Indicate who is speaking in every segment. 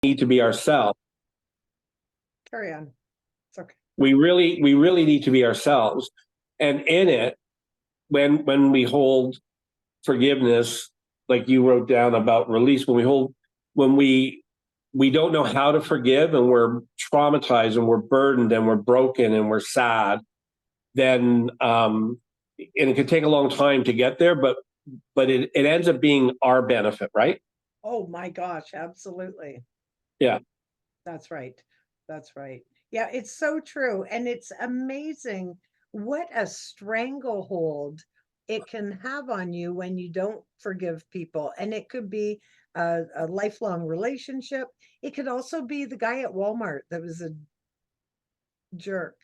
Speaker 1: need to be ourselves.
Speaker 2: Carry on. It's okay.
Speaker 1: We really need to be ourselves. And in it, when we hold forgiveness, like you wrote down about release, when we don't know how to forgive and we're traumatized and we're burdened and we're broken and we're sad, then and it can take a long time to get there, but it ends up being our benefit, right?
Speaker 2: Oh my gosh, absolutely.
Speaker 1: Yeah.
Speaker 2: That's right. That's right. Yeah, it's so true. And it's amazing what a stranglehold it can have on you when you don't forgive people. And it could be a lifelong relationship. It could also be the guy at Walmart that was a jerk.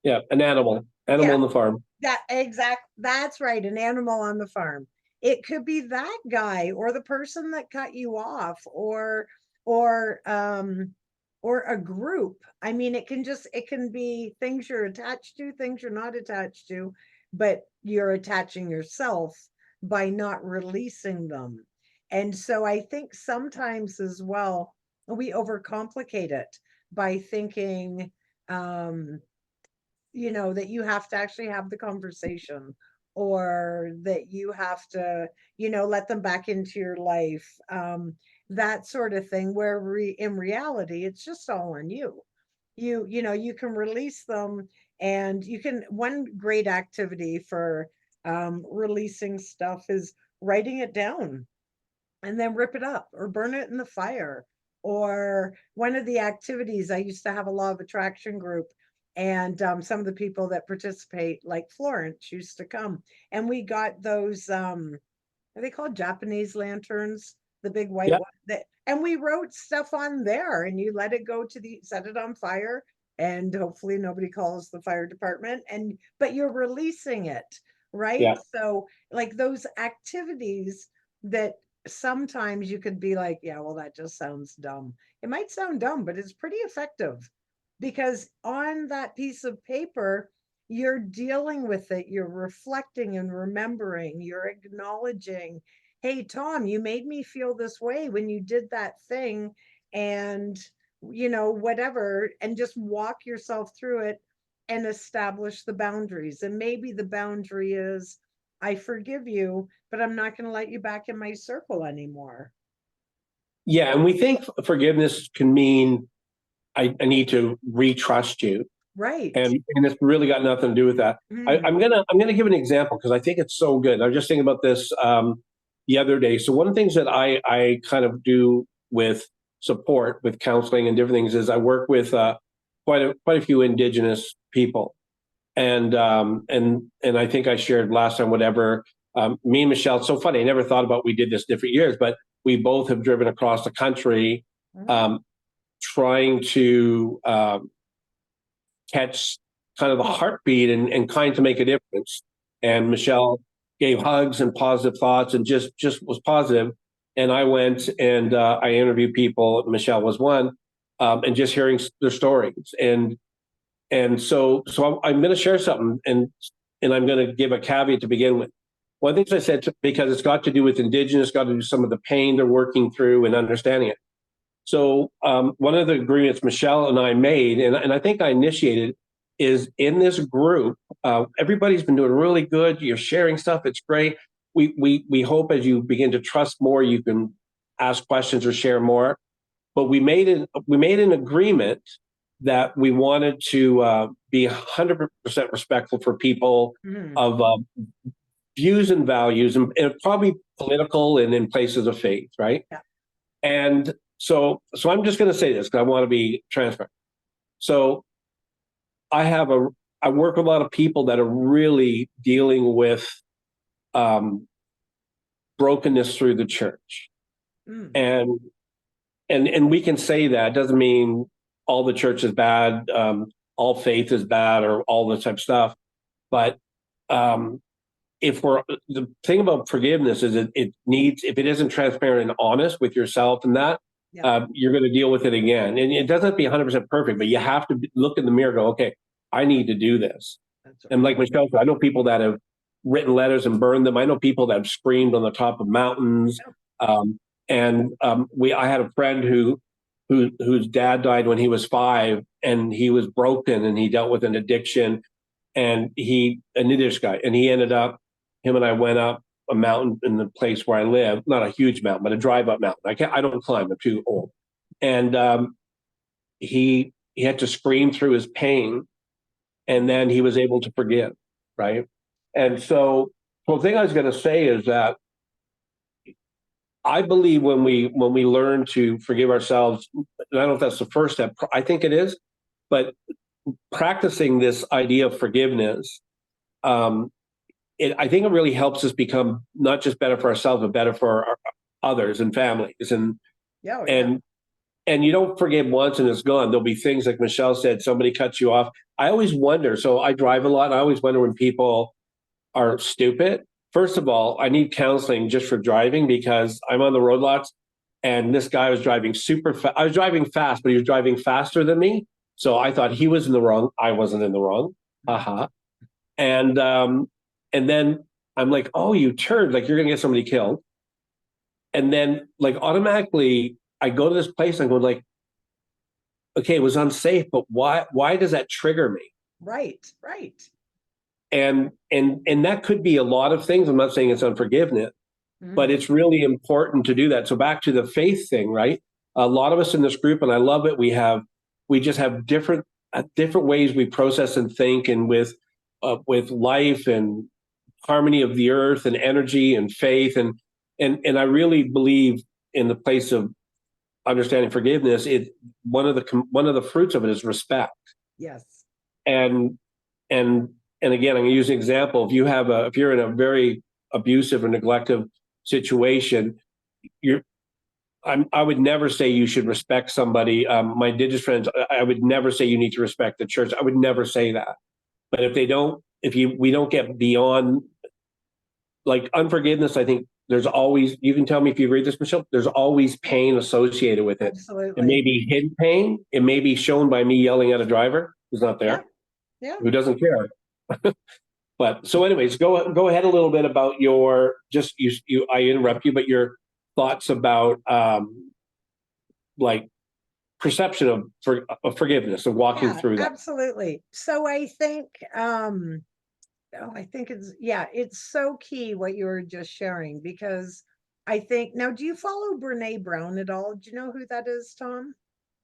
Speaker 1: Yeah, an animal
Speaker 2: Yeah,
Speaker 1: on the farm.
Speaker 2: that's right, an animal on the farm. It could be that guy or the person that cut you off or or a group. I mean, it can be things you're attached to, things you're not attached to, but you're attaching yourself by not releasing them. And so I think sometimes as well, we overcomplicate it by thinking um that you have to actually have the conversation or that you have to let them back into your life, that sort of thing, where in reality it's just all on you. You can release them, and you can one great activity for releasing stuff is writing it down and then rip it up or burn it in the fire. Or one of the activities, I used to have a law of attraction group, and some of the people that participate, like Florence, used to come, and we got those are they called Japanese lanterns, the big white
Speaker 1: Yeah.
Speaker 2: one and we wrote stuff on there, and you let it go set it on fire, and hopefully nobody calls the fire department, and but you're releasing it, right?
Speaker 1: Yeah.
Speaker 2: So like those activities that sometimes you could be like, yeah, well, that just sounds dumb. It might sound dumb, but it's pretty effective, because on that piece of paper, you're dealing with it, you're reflecting and remembering, you're acknowledging, hey, Tom, you made me feel this way when you did that thing, and whatever, and just walk yourself through it and establish the boundaries. And maybe the boundary is, I forgive you, but I'm not going to let you back in my circle anymore.
Speaker 1: Yeah. And we think forgiveness can mean I need to retrust you.
Speaker 2: Right.
Speaker 1: And it's really got nothing to do with that.
Speaker 2: Mm.
Speaker 1: I'm gonna give an example because I think it's so good. I was just thinking about this the other day. So one of the things that I kind of do with support, with counseling and different things, is I work with quite a few Indigenous people, and I think I shared last time, whatever. Me and Michelle, it's so funny. I never thought about we did this different years, but we both have driven across the country,
Speaker 2: Mm.
Speaker 1: um, trying to catch kind of the heartbeat and kind to make a difference. And Michelle gave hugs and positive thoughts and just was positive. And I went and I interviewed people. Michelle was one, and just hearing their stories. And so I'm going to share something, and I'm going to give a caveat to begin with. One of the things I said, because it's got to do with Indigenous, got to do with some of the pain they're working through and understanding it. So one of the agreements Michelle and I made, and I think I initiated, is in this group, everybody's been doing really good. You're sharing stuff. It's great. We hope as you begin to trust more, you can ask questions or share more. But we made an agreement that we wanted to be 100% respectful for people
Speaker 2: Mm.
Speaker 1: of views and values, and probably political and in places of faith, right?
Speaker 2: Yeah.
Speaker 1: And so I'm just going to say this because I want to be transparent. So I have I work with a lot of people that are really dealing with um, brokenness through the church,
Speaker 2: Mm.
Speaker 1: and and we can say that doesn't mean all the church is bad, all faith is bad, or all this type of stuff. But um, if we're the thing about forgiveness is it needs, if it isn't transparent and honest with yourself and that,
Speaker 2: Yeah.
Speaker 1: you're going to deal with it again. And it doesn't have to be 100% perfect, but you have to look in the mirror and go, okay, I need to do this.
Speaker 2: That's
Speaker 1: And
Speaker 2: right.
Speaker 1: like Michelle said, I know people that have written letters and burned them. I know people that have screamed on the top of mountains.
Speaker 2: Yeah.
Speaker 1: Um, And I had a friend whose dad died when he was 5, and he was broken, and he dealt with an addiction, and an Yiddish guy, and he ended up, him and I went up a mountain in the place where I live, not a huge mountain, but a drive up mountain. I don't climb, I'm too old. And he had to scream through his pain, and then he was able to forgive, right? And so the thing I was going to say is that I believe when we learn to forgive ourselves, I don't know if that's the first step. I think it is, but practicing this idea of forgiveness, um, I think it really helps us become not just better for ourselves, but better for our others and families.
Speaker 2: Yeah, oh, yeah.
Speaker 1: And and you don't forgive once and it's gone. There'll be things like Michelle said, somebody cuts you off. I always wonder. So I drive a lot. And I always wonder when people are stupid. First of all, I need counseling just for driving because I'm on the road lots, and this guy was driving super fast. I was driving fast, but he was driving faster than me. So I thought he was in the wrong. I wasn't in the wrong. Haha. And and then I'm like, oh, you turned, like you're gonna get somebody killed. And then like automatically I go to this place and I go like, okay, it was unsafe, but why does that trigger me?
Speaker 2: Right, right.
Speaker 1: And that could be a lot of things. I'm not saying it's unforgiveness, but
Speaker 2: Mhm.
Speaker 1: it's really important to do that. So back to the faith thing, right? A lot of us in this group, and I love it, we just have different ways we process and think, and with life and harmony of the earth and energy and faith, and I really believe in the place of understanding forgiveness. One of the fruits of it is respect.
Speaker 2: Yes.
Speaker 1: And and and again, I'm going to use an example. If you're in a very abusive or neglective situation, you're I would never say you should respect somebody. My indigenous friends, I would never say you need to respect the church. I would never say that. But we don't get beyond like unforgiveness, I think there's always, you can tell me if you agree with this, Michelle, there's always pain associated with it. It
Speaker 2: Absolutely.
Speaker 1: may be hidden pain. It may be shown by me yelling at a driver who's not
Speaker 2: Yeah,
Speaker 1: there,
Speaker 2: yeah.
Speaker 1: who doesn't care. But so anyways, go ahead a little bit about your, just I interrupt you, but your thoughts about like perception of forgiveness, of walking
Speaker 2: Yeah,
Speaker 1: through that.
Speaker 2: absolutely. So I think I think it's so key what you were just sharing because I think now do you follow Brene Brown at all? Do you know who that is, Tom?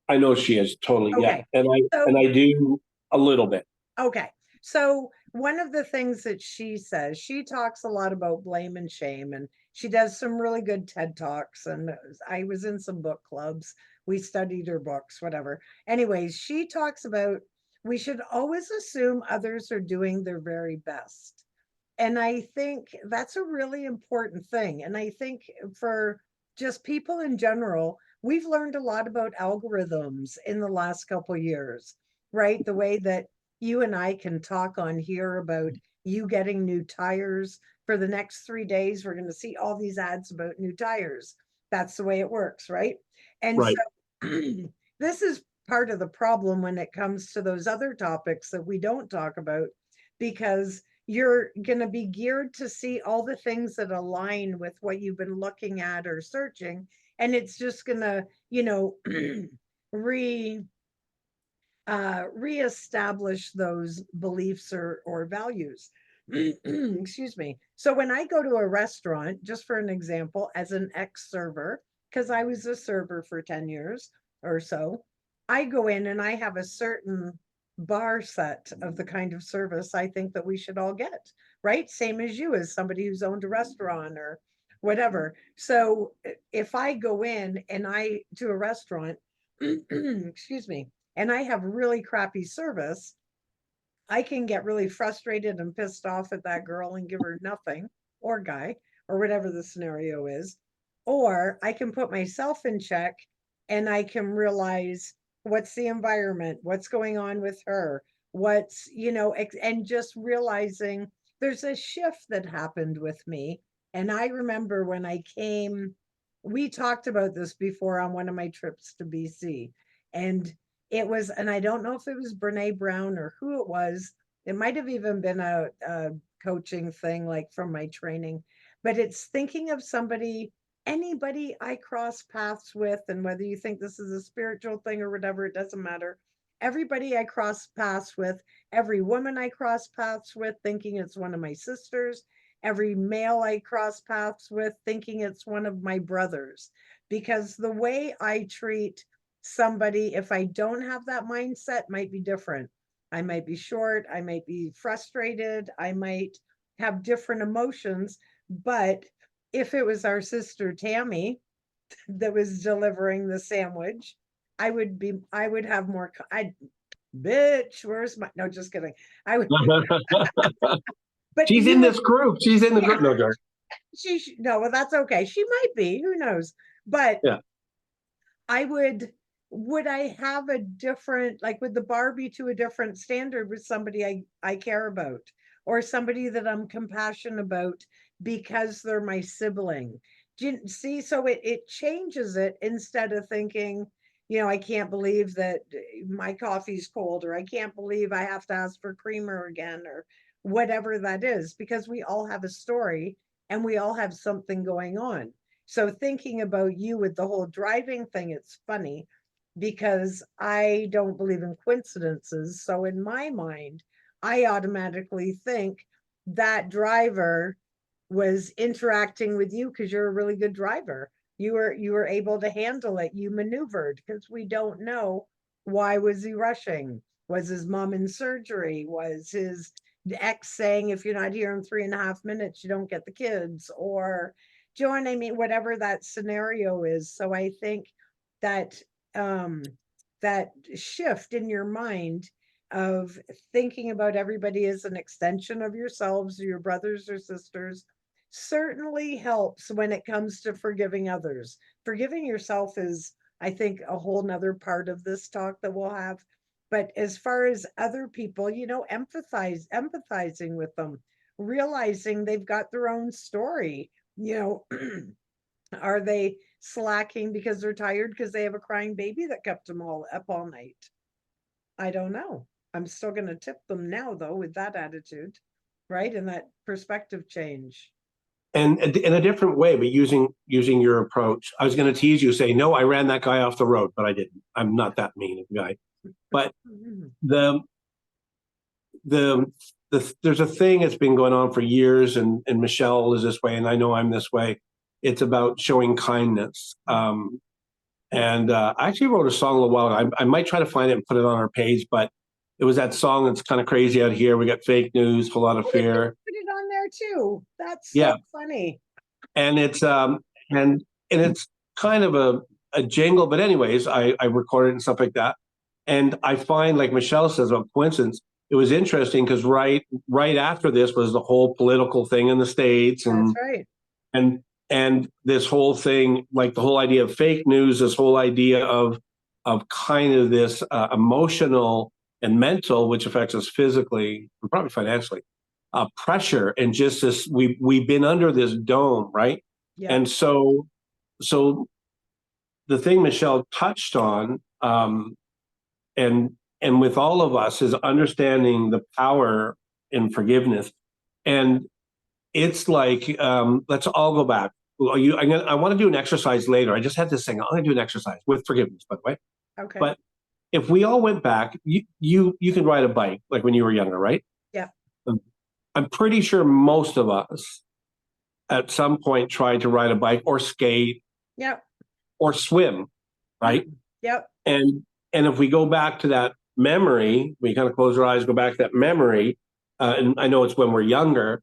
Speaker 1: I know she is totally, yeah.
Speaker 2: Okay.
Speaker 1: And
Speaker 2: So
Speaker 1: I do a little bit.
Speaker 2: okay. So one of the things that she says, she talks a lot about blame and shame, and she does some really good TED Talks. And I was in some book clubs. We studied her books, whatever. Anyways, she talks about we should always assume others are doing their very best. And I think that's a really important thing. And I think for just people in general, we've learned a lot about algorithms in the last couple years, right? The way that you and I can talk on here about you getting new tires for the next 3 days. We're going to see all these ads about new tires. That's the way it works, right? And so
Speaker 1: Right.
Speaker 2: this is part of the problem when it comes to those other topics that we don't talk about because you're going to be geared to see all the things that align with what you've been looking at or searching, and it's just going to re reestablish those beliefs or values. Excuse me. So when I go to a restaurant, just for an example, as an ex-server, because I was a server for 10 years or so, I go in and I have a certain bar set of the kind of service I think that we should all get, right? Same as you, as somebody who's owned a restaurant or whatever. So if I go in and I to a restaurant, excuse me, and I have really crappy service, I can get really frustrated and pissed off at that girl and give her nothing, or guy, or whatever the scenario is. Or I can put myself in check and I can realize what's the environment, what's going on with her, and just realizing there's a shift that happened with me. And I remember when I came, we talked about this before on one of my trips to BC. And and I don't know if it was Brene Brown or who it was. It might have even been a coaching thing like from my training, but it's thinking of somebody anybody I cross paths with, and whether you think this is a spiritual thing or whatever, it doesn't matter. Everybody I cross paths with, every woman I cross paths with, thinking it's one of my sisters, every male I cross paths with, thinking it's one of my brothers. Because the way I treat somebody, if I don't have that mindset, might be different. I might be short, I might be frustrated, I might have different emotions, but if it was our sister Tammy that was delivering the sandwich, I would have more, I, bitch, where's my, no, just kidding. I would, but
Speaker 1: She's
Speaker 2: you
Speaker 1: in
Speaker 2: would,
Speaker 1: this group. She's in the
Speaker 2: yeah,
Speaker 1: group. No, Jared.
Speaker 2: no, well, that's okay. She might be, who knows? But
Speaker 1: Yeah.
Speaker 2: I would I have a different, like, would the bar be to a different standard with somebody I care about, or somebody that I'm compassionate about because they're my sibling? Do you see? So it changes it, instead of thinking, I can't believe that my coffee's cold, or I can't believe I have to ask for creamer again, or whatever that is, because we all have a story and we all have something going on. So thinking about you with the whole driving thing, it's funny because I don't believe in coincidences. So in my mind, I automatically think that driver was interacting with you because you're a really good driver. You were able to handle it. You maneuvered, because we don't know, why was he rushing? Was his mom in surgery? Was his ex saying, if you're not here in 3.5 minutes, you don't get the kids? Or, do you know what I mean? Whatever that scenario is. So I think that um that shift in your mind of thinking about everybody as an extension of yourselves, or your brothers or sisters, certainly helps when it comes to forgiving others. Forgiving yourself is, I think, a whole nother part of this talk that we'll have. But as far as other people, empathizing with them, realizing they've got their own story. Are they slacking because they're tired because they have a crying baby that kept them all up all night? I don't know. I'm still going to tip them now, though, with that attitude, right? And that perspective change.
Speaker 1: And in a different way, but using your approach. I was going to tease you, say, no, I ran that guy off the road, but I didn't. I'm not that mean of a guy. But
Speaker 2: Mhm.
Speaker 1: the the there's a thing that's been going on for years, and Michelle is this way, and I know I'm this way. It's about showing kindness. And I actually wrote a song a little while ago. I might try to find it and put it on our page, but it was that song that's kind of crazy out here. We got fake news, a whole lot of
Speaker 2: Oh, we can
Speaker 1: fear.
Speaker 2: put it on there too. That's
Speaker 1: Yeah,
Speaker 2: so funny.
Speaker 1: and it's kind of a jingle, but anyways, I recorded it and stuff like that. And I find, like Michelle says about coincidence, it was interesting because right after this was the whole political thing in the States,
Speaker 2: That's
Speaker 1: and
Speaker 2: right.
Speaker 1: and and this whole thing, like the whole idea of fake news, this whole idea of kind of this emotional and mental, which affects us physically and probably financially, pressure, and just this, we've been under this dome, right?
Speaker 2: Yeah.
Speaker 1: And so the thing Michelle touched on, and with all of us, is understanding the power in forgiveness. And it's like, let's all go back. Well, I want to do an exercise later. I just had this thing. I'm going to do an exercise with forgiveness, by the way.
Speaker 2: Okay.
Speaker 1: But if we all went back, you can ride a bike like when you were younger, right?
Speaker 2: Yeah.
Speaker 1: I'm pretty sure most of us at some point tried to ride a bike or skate
Speaker 2: Yep.
Speaker 1: or swim, right?
Speaker 2: Yep.
Speaker 1: And if we go back to that memory, we kind of close our eyes, go back to that memory, and I know it's when we're younger,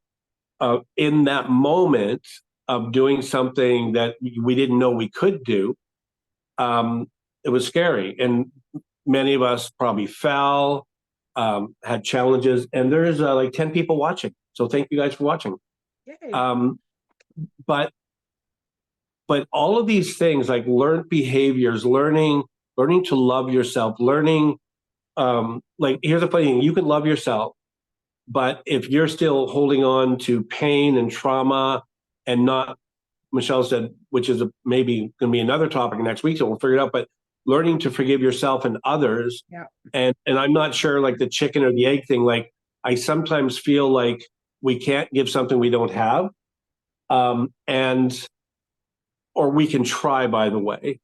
Speaker 1: in that moment of doing something that we didn't know we could do, it was scary. And many of us probably fell, had challenges, and there's like 10 people watching. So thank you guys for watching.
Speaker 2: Yay.
Speaker 1: Um, but all of these things, like learned behaviors, learning to love yourself, learning, like, here's the funny thing: you can love yourself, but if you're still holding on to pain and trauma, and not, Michelle said, which is maybe going to be another topic next week, so we'll figure it out. But learning to forgive yourself and others,
Speaker 2: Yeah.
Speaker 1: and I'm not sure, like the chicken or the egg thing. Like, I sometimes feel like we can't give something we don't have, and or we can try, by the way.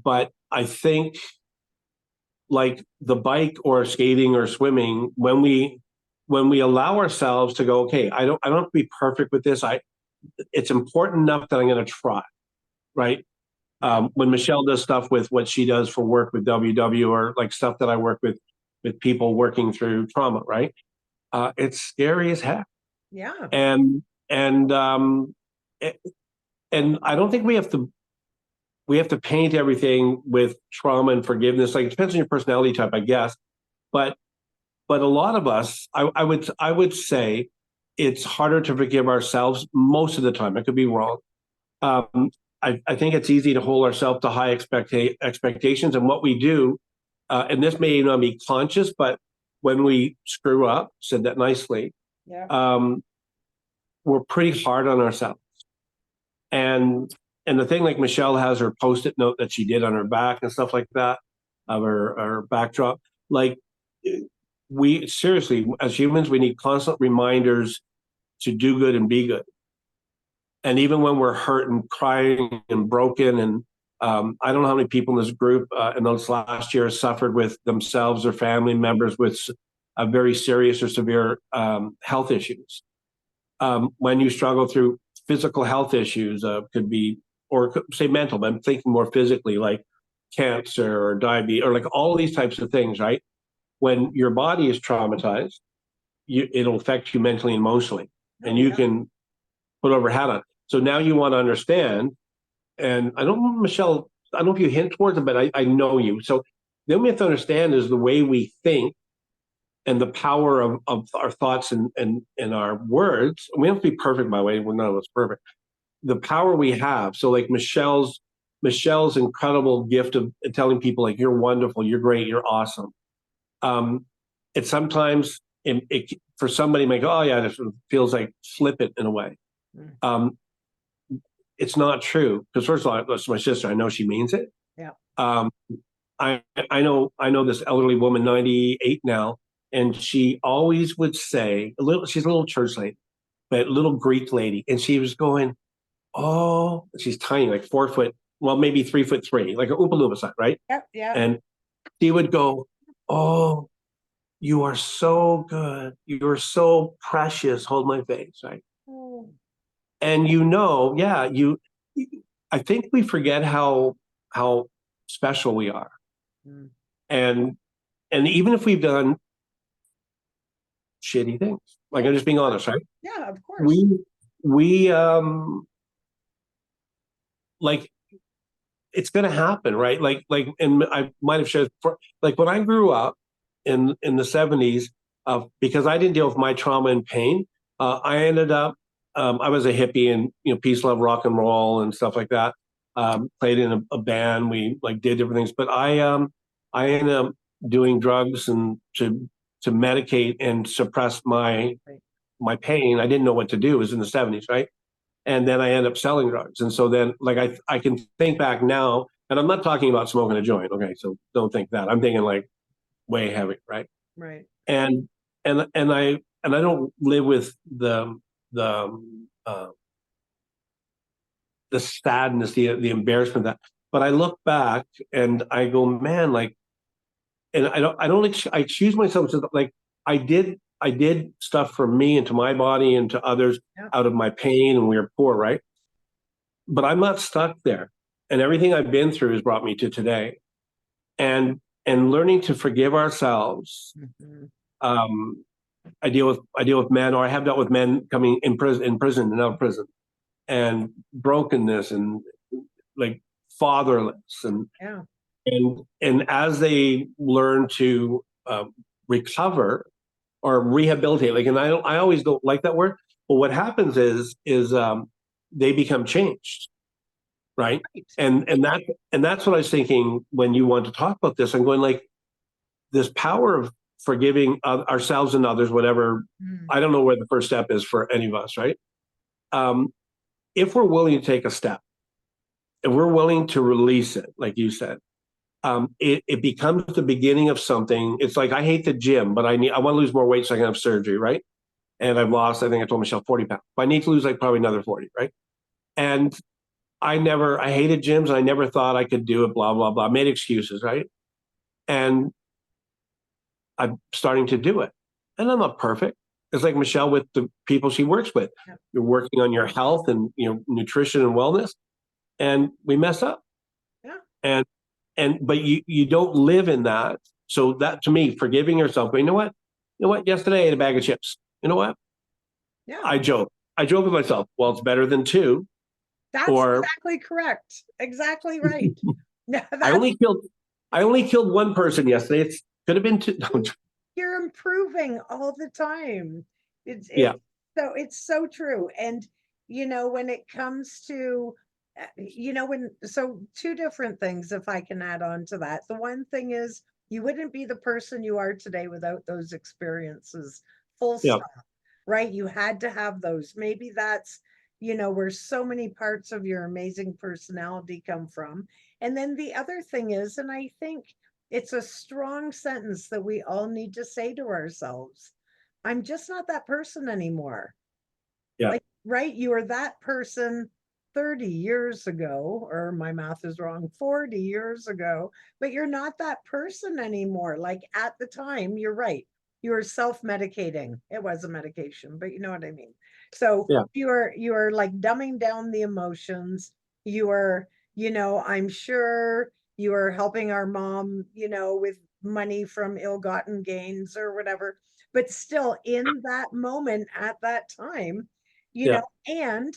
Speaker 1: But I think like the bike or skating or swimming, when we allow ourselves to go, okay, I don't have to be perfect with this. It's important enough that I'm going to try, right? When Michele does stuff with what she does for work with WW, or like stuff that I work with people working through trauma, right? It's scary as heck.
Speaker 2: Yeah.
Speaker 1: And and I don't think we have to paint everything with trauma and forgiveness. Like, it depends on your personality type, I guess. But a lot of us, I would say, it's harder to forgive ourselves most of the time. I could be wrong. Um, I think it's easy to hold ourselves to high expectations, and what we do, and this may not be conscious, but when we screw up, said that nicely,
Speaker 2: Yeah.
Speaker 1: we're pretty hard on ourselves. And the thing, like Michele has her post-it note that she did on her back and stuff like that, of her backdrop. Like, we seriously, as humans, we need constant reminders to do good and be good. And even when we're hurt and crying and broken, and I don't know how many people in this group in those last years suffered with themselves or family members with a very serious or severe health issues. When you struggle through physical health issues, could be, or say mental, but I'm thinking more physically, like cancer or diabetes, or like all these types of things, right? When your body is traumatized, it'll affect you mentally and emotionally, and you can put over hat on. So now you want to understand, and I don't know, Michele, I don't know if you hint towards it, but I know you. So then we have to understand is the way we think and the power of our thoughts and our words. We don't have to be perfect, by the way. We're none of us perfect. The power we have. So like Michelle's incredible gift of telling people, like, you're wonderful, you're great, you're awesome. It's sometimes for somebody might go, oh yeah, this feels like flippant in a way. It's not true, because first of all, that's my sister. I know she means it.
Speaker 2: Yeah.
Speaker 1: I know this elderly woman, 98 now, and she always would say she's a little church lady, but a little Greek lady, and she was going, oh, she's tiny, like 4 foot, well, maybe 3'3", like an Oompa Loompa size, right?
Speaker 2: Yep. Yeah.
Speaker 1: And she would go, oh, you are so good. You are so precious. Hold my face, right?
Speaker 2: Oh.
Speaker 1: And yeah, I think we forget how special we are.
Speaker 2: Mm.
Speaker 1: And even if we've done shitty things, like, I'm just being honest, right?
Speaker 2: Yeah, of course.
Speaker 1: We like, it's going to happen, right? And I might have shared, like, when I grew up in the 70s, because I didn't deal with my trauma and pain, I ended up, I was a hippie, and peace, love, rock and roll and stuff like that. Played in a band. We like did different things, but I ended up doing drugs and to medicate and suppress my pain. I didn't know what to do. It was in the 70s, right? And then I ended up selling drugs. And so then, like, I can think back now, and I'm not talking about smoking a joint. Okay, so don't think that. I'm thinking like way heavy, right?
Speaker 2: Right.
Speaker 1: And I don't live with the sadness, the embarrassment, that. But I look back and I go, man, like, and I excuse myself, to, like, I did stuff for me and to my body and to others out of my pain, and we were poor, right? But I'm not stuck there, and everything I've been through has brought me to today, and learning to forgive ourselves.
Speaker 2: Mm-hmm.
Speaker 1: I deal with men, or I have dealt with men coming in prison and out of prison, and brokenness, and like fatherless, and as they learn to recover or rehabilitate, like, and I always don't like that word, but what happens is they become changed, right? And that's what I was thinking when you want to talk about this. I'm going, like, this power of forgiving ourselves and others, whatever. I don't know where the first step is for any of us, right? If we're willing to take a step, if we're willing to release it, like you said, it becomes the beginning of something. It's like, I hate the gym, but I want to lose more weight so I can have surgery, right? And I've lost, I think I told Michele, 40 pounds. But I need to lose like probably another 40, right? And I hated gyms. I never thought I could do it, blah, blah, blah. Made excuses, right? And I'm starting to do it. And I'm not perfect. It's like Michelle with the people she works with.
Speaker 2: Yeah.
Speaker 1: You're working on your health and nutrition and wellness, and we mess up.
Speaker 2: Yeah.
Speaker 1: But you don't live in that. So that, to me, forgiving yourself. But you know what? Yesterday I ate a bag of chips. You know what?
Speaker 2: Yeah.
Speaker 1: I joke. I joke with myself. Well, it's better than two.
Speaker 2: That's
Speaker 1: Or
Speaker 2: exactly correct. Exactly right. No,
Speaker 1: I
Speaker 2: that's
Speaker 1: only killed one person yesterday. It could have been two. No,
Speaker 2: you're improving all the time. It's
Speaker 1: yeah,
Speaker 2: it's so true. And when it comes to when so two different things, if I can add on to that. The one thing is you wouldn't be the person you are today without those experiences. Full
Speaker 1: yeah,
Speaker 2: stop. Right? You had to have those. Maybe that's where so many parts of your amazing personality come from. And then the other thing is, and I think it's a strong sentence that we all need to say to ourselves. I'm just not that person anymore.
Speaker 1: yeah,
Speaker 2: Like, right? You were that person 30 years ago, or my math is wrong, 40 years ago, but you're not that person anymore. Like at the time, you're right. You were self-medicating. It was a medication, but you know what I mean. So
Speaker 1: yeah,
Speaker 2: you are like dumbing down the emotions. You are, I'm sure you are helping our mom, with money from ill-gotten gains or whatever. But still, in that moment at that time,
Speaker 1: yeah,
Speaker 2: and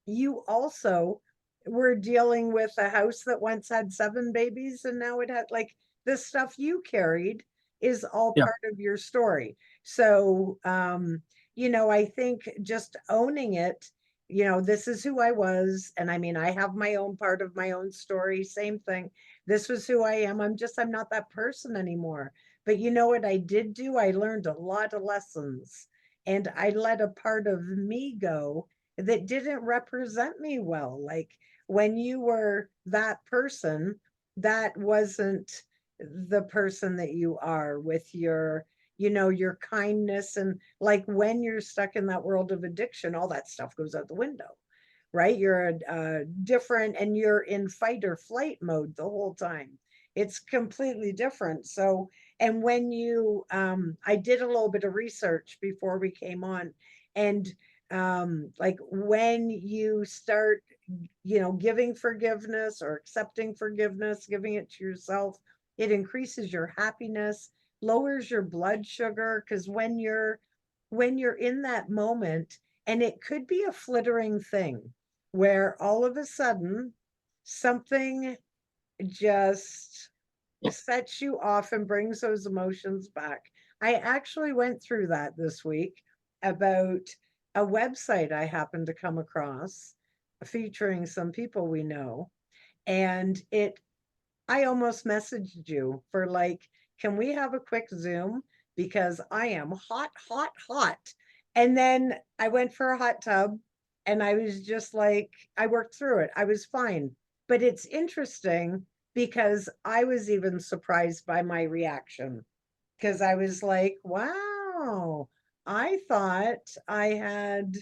Speaker 2: you also were dealing with a house that once had 7 babies and now it had like the stuff you carried is all
Speaker 1: yeah,
Speaker 2: part of your story. So, I think just owning it, this is who I was. And I mean, I have my own part of my own story, same thing. This was who I am. I'm not that person anymore. But you know what I did do? I learned a lot of lessons and I let a part of me go that didn't represent me well. Like when you were that person, that wasn't the person that you are with your kindness. And like when you're stuck in that world of addiction, all that stuff goes out the window, right? You're different and you're in fight or flight mode the whole time. It's completely different. So, and when I did a little bit of research before we came on, and like when you start giving forgiveness or accepting forgiveness, giving it to yourself, it increases your happiness, lowers your blood sugar, because when you're in that moment, and it could be a flittering thing where all of a sudden something just sets you off and brings those emotions back. I actually went through that this week about a website I happened to come across featuring some people we know. And I almost messaged you for like, can we have a quick Zoom? Because I am hot, hot, hot. And then I went for a hot tub and I was just like, I worked through it. I was fine. But it's interesting because I was even surprised by my reaction because I was like, wow, I thought I had,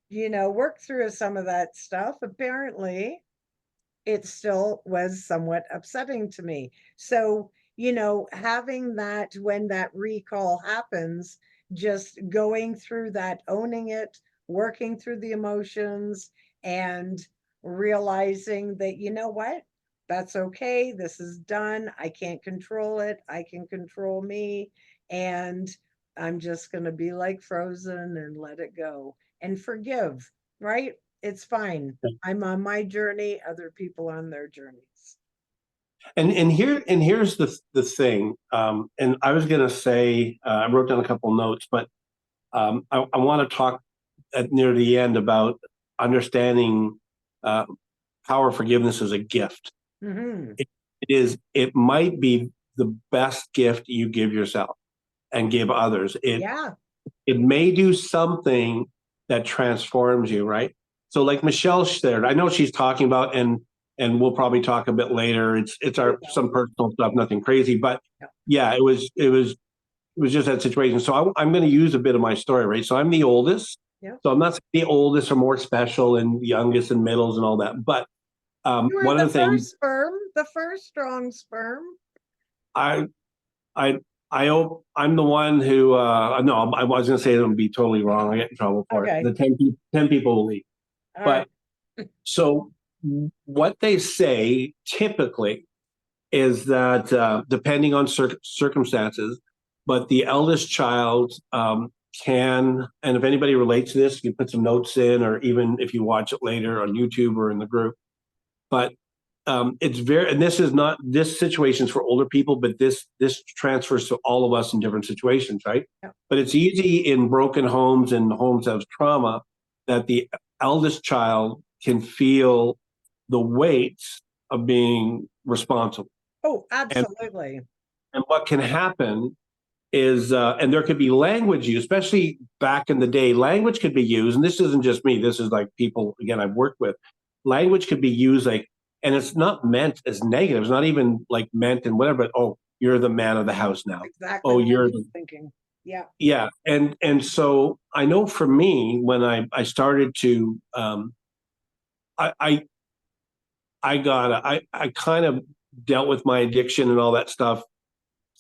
Speaker 2: worked through some of that stuff. Apparently, it still was somewhat upsetting to me. So, having that when that recall happens, just going through that, owning it, working through the emotions, and realizing that, you know what, that's okay. This is done. I can't control it. I can control me. And I'm just going to be like Frozen and let it go and forgive, right? It's fine. I'm on my journey, other people on their journeys.
Speaker 1: and here's the thing. And I was gonna say, I wrote down a couple notes, but I want to talk at near the end about understanding uh, power forgiveness as a gift.
Speaker 2: Hmm.
Speaker 1: It might be the best gift you give yourself and give others.
Speaker 2: Yeah.
Speaker 1: It may do something that transforms you, right? So like Michelle shared, I know she's talking about, and we'll probably talk a bit later. It's
Speaker 2: We
Speaker 1: our
Speaker 2: will.
Speaker 1: some personal stuff, nothing crazy, but
Speaker 2: Yeah.
Speaker 1: yeah, it was just that situation. So I'm going to use a bit of my story, right? So I'm the oldest.
Speaker 2: Yeah.
Speaker 1: So I'm not saying the oldest are more special and youngest and middles and all that, but
Speaker 2: You were
Speaker 1: one of
Speaker 2: the
Speaker 1: the things
Speaker 2: first sperm, the first strong sperm.
Speaker 1: I I I hope I'm the one who no, I was going to say it would be totally wrong. I get in trouble for it.
Speaker 2: Okay.
Speaker 1: The 10 people will leave.
Speaker 2: All right.
Speaker 1: But so what they say typically is that depending on circumstances, but the eldest child can, and if anybody relates to this, you can put some notes in, or even if you watch it later on YouTube or in the group. But it's very, and this is not, this situation's for older people, but this transfers to all of us in different situations, right?
Speaker 2: Yeah.
Speaker 1: But it's easy in broken homes and homes that have trauma that the eldest child can feel the weight of being responsible.
Speaker 2: Oh,
Speaker 1: And
Speaker 2: absolutely.
Speaker 1: and what can happen is, and there could be language used, especially back in the day, language could be used, and this isn't just me, this is like people, again, I've worked with. Language could be used like, and it's not meant as negative, it's not even like meant in whatever, but oh, you're the man of the house now.
Speaker 2: Exactly
Speaker 1: Oh,
Speaker 2: what I
Speaker 1: you're
Speaker 2: was
Speaker 1: the,
Speaker 2: thinking. Yeah.
Speaker 1: yeah. And so I know for me, when I started to, I, I, I kind of dealt with my addiction and all that stuff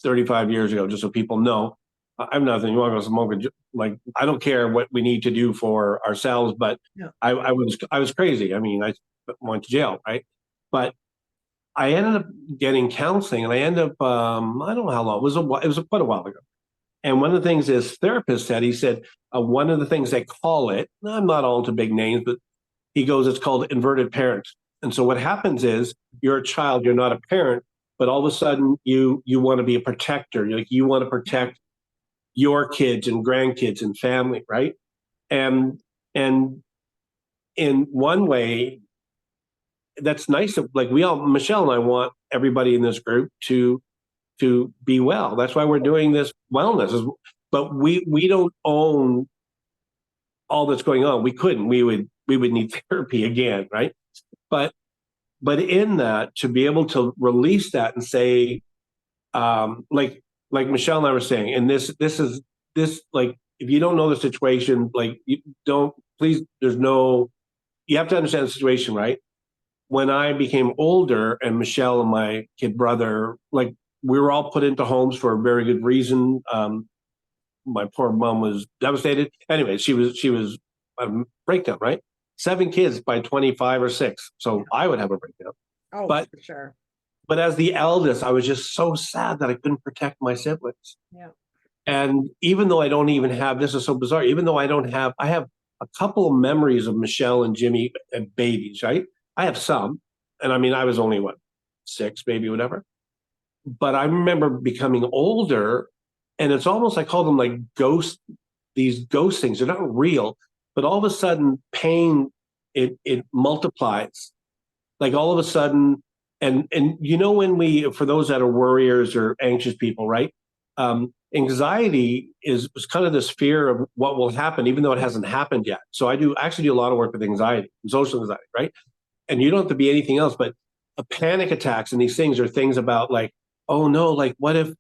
Speaker 1: 35 years ago, just so people know. I'm nothing wrong with smoking. Like, I don't care what we need to do for ourselves, but
Speaker 2: Yeah.
Speaker 1: I was crazy. I mean, I went to jail, right? But I ended up getting counseling, and I ended up I don't know how long it was quite a while ago. And one of the things his therapist said, he said one of the things they call it. I'm not all into big names, but he goes, it's called inverted parent. And so what happens is you're a child, you're not a parent, but all of a sudden you want to be a protector. Like, you want to protect your kids and grandkids and family, right? And in one way, that's nice. Like, we all, Michelle and I, want everybody in this group to be well. That's why we're doing this wellness. But we don't own all that's going on. We couldn't. We would need therapy again, right? But in that, to be able to release that and say, like Michelle and I were saying, and this is this, like, if you don't know the situation, like, you don't, please, there's no, you have to understand the situation, right? When I became older, and Michelle and my kid brother, like, we were all put into homes for a very good reason. My poor mom was devastated. Anyway, she was a breakdown, right? 7 kids by 25 or 6. So I would have a breakdown.
Speaker 2: Oh,
Speaker 1: But
Speaker 2: for sure.
Speaker 1: but as the eldest, I was just so sad that I couldn't protect my siblings.
Speaker 2: Yeah.
Speaker 1: And even though I don't even have, this is so bizarre, even though I have a couple of memories of Michelle and Jimmy as babies, right? I have some. And I mean, I was only what, 6, maybe, whatever. But I remember becoming older, and it's almost, I call them like these ghost things. They're not real, but all of a sudden, pain, it multiplies. Like, all of a sudden, and when we, for those that are worriers or anxious people, right? Anxiety is kind of this fear of what will happen, even though it hasn't happened yet. So I actually do a lot of work with anxiety, social anxiety, right? And you don't have to be anything else, but panic attacks and these things are things about, like, oh no, like, what if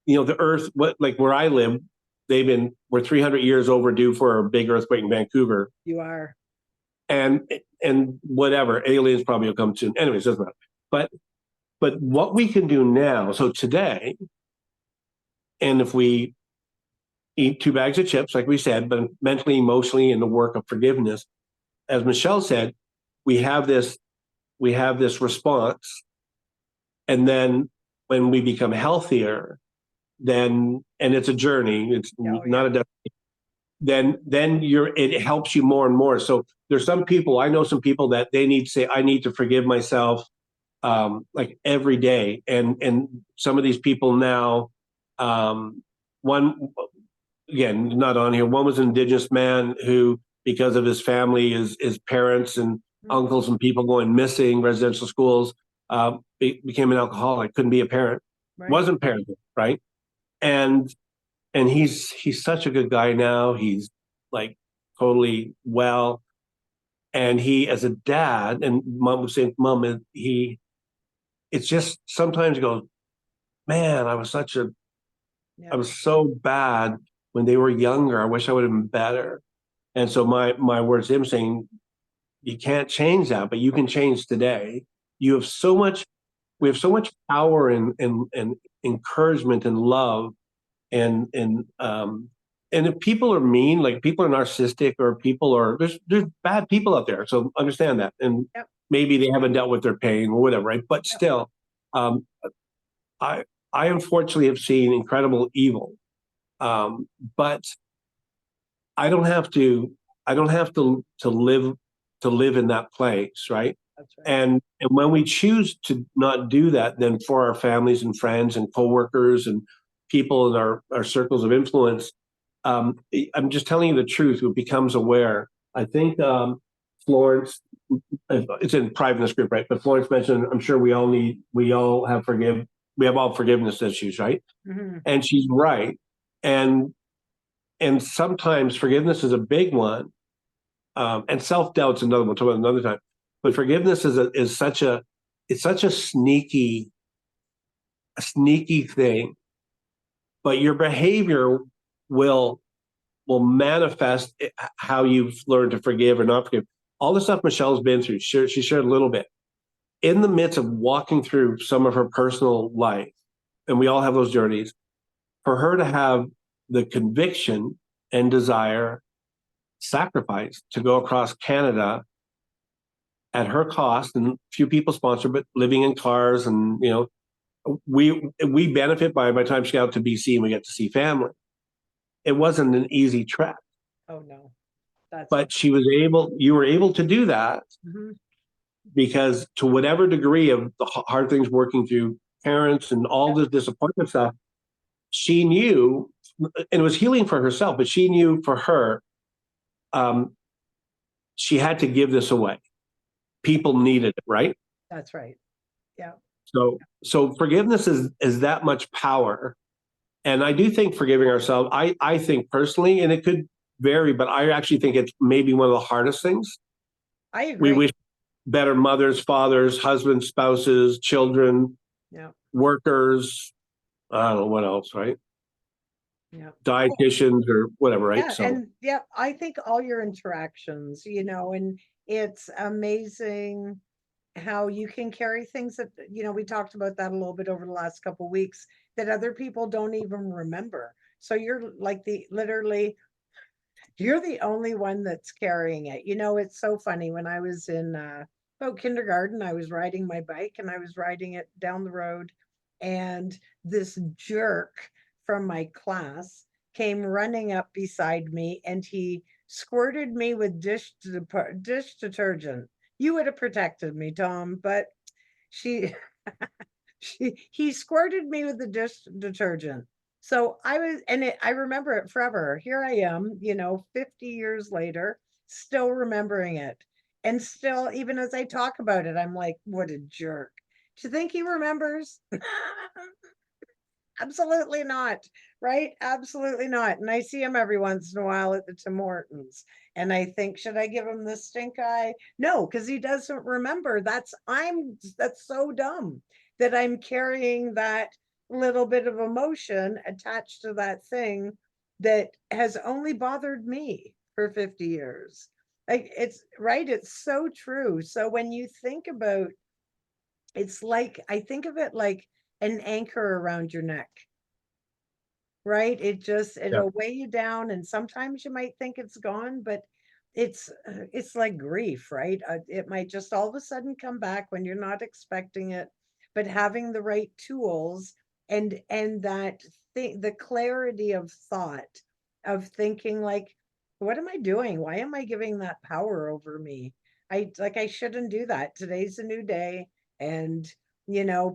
Speaker 1: the earth, what, like, where I live, we're 300 years overdue for a big earthquake in Vancouver.
Speaker 2: You are.
Speaker 1: And whatever, aliens probably will come soon. Anyways, doesn't matter. But what we can do now, so today, and if we eat 2 bags of chips, like we said, but mentally, emotionally, in the work of forgiveness, as Michelle said, we have this response. And then when we become healthier, then, and it's a journey, it's not a destination, then it helps you more and more. So there's some people, I know some people that they need to say, I need to forgive myself, like, every day. And some of these people now, one, again, not on here, one was an Indigenous man who, because of his family, his parents and uncles and people going missing, residential schools, became an alcoholic, couldn't be a parent,
Speaker 2: Right.
Speaker 1: wasn't parenting, right? And he's such a good guy now. He's, like, totally well. And he, as a dad, and mom was saying, mom, it's just sometimes he goes, man,
Speaker 2: Yeah.
Speaker 1: I was so bad when they were younger. I wish I would have been better. And so my words to him saying, you can't change that, but you can change today. You have so much, we have so much power and encouragement and love and if people are mean, like people are narcissistic or people are there's bad people out there. So understand that. And
Speaker 2: Yep.
Speaker 1: maybe they haven't dealt with their pain or whatever, right? But
Speaker 2: Yep.
Speaker 1: still, um, I I unfortunately have seen incredible evil. But I don't have to live in that place, right?
Speaker 2: That's right.
Speaker 1: And when we choose to not do that, then for our families and friends and coworkers and people in our circles of influence, I'm just telling you the truth, who becomes aware. I think Florence, it's in private in this group, right? But Florence mentioned, I'm sure we all have we have all forgiveness issues, right?
Speaker 2: Mhm.
Speaker 1: And she's right. And and sometimes forgiveness is a big one, and self doubt's another one. We'll talk about another time. But forgiveness is such a it's such a sneaky thing. But your behavior will will manifest how you've learned to forgive or not forgive. All the stuff Michelle's been through, she shared a little bit in the midst of walking through some of her personal life, and we all have those journeys. For her to have the conviction and desire, sacrifice to go across Canada at her cost, and few people sponsor, but living in cars, and we benefit by the time she got out to BC and we get to see family. It wasn't an easy trek,
Speaker 2: Oh, no, that's
Speaker 1: but you were able to do that
Speaker 2: Mhm.
Speaker 1: because to whatever degree of the hard things working through parents and all
Speaker 2: Yep.
Speaker 1: this disappointment stuff, she knew, and it was healing for herself, but she knew for her, um, she had to give this away. People needed it, right?
Speaker 2: That's right. Yeah.
Speaker 1: So forgiveness is that much power. And I do think forgiving ourselves, I think personally, and it could vary, but I actually think it's maybe one of the hardest things.
Speaker 2: I
Speaker 1: We
Speaker 2: agree.
Speaker 1: wish better mothers, fathers, husbands, spouses, children,
Speaker 2: Yeah.
Speaker 1: workers, I don't know what else, right?
Speaker 2: Yeah.
Speaker 1: Dietitians or whatever, right?
Speaker 2: Yeah,
Speaker 1: So
Speaker 2: and yeah, I think all your interactions, and it's amazing how you can carry things that, we talked about that a little bit over the last couple weeks that other people don't even remember. So you're like you're the only one that's carrying it. It's so funny. When I was in about kindergarten, I was riding my bike and I was riding it down the road, and this jerk from my class came running up beside me and he squirted me with dish detergent. You would have protected me, Tom, but she he squirted me with the dish detergent. So I remember it forever. Here I am, 50 years later, still remembering it. And still, even as I talk about it, I'm like, what a jerk. Do you think he remembers? Absolutely not, right? Absolutely not. And I see him every once in a while at the Tim Hortons. And I think, should I give him the stink eye? No, because he doesn't remember. That's so dumb that I'm carrying that little bit of emotion attached to that thing that has only bothered me for 50 years. Like it's right, it's so true. So when you think about it's like I think of it like an anchor around your neck, right?
Speaker 1: yeah.
Speaker 2: It'll weigh you down, and sometimes you might think it's gone, but it's like grief, right? It might just all of a sudden come back when you're not expecting it, but having the right tools and that thing, the clarity of thought of thinking like, what am I doing? Why am I giving that power over me? I shouldn't do that. Today's a new day, and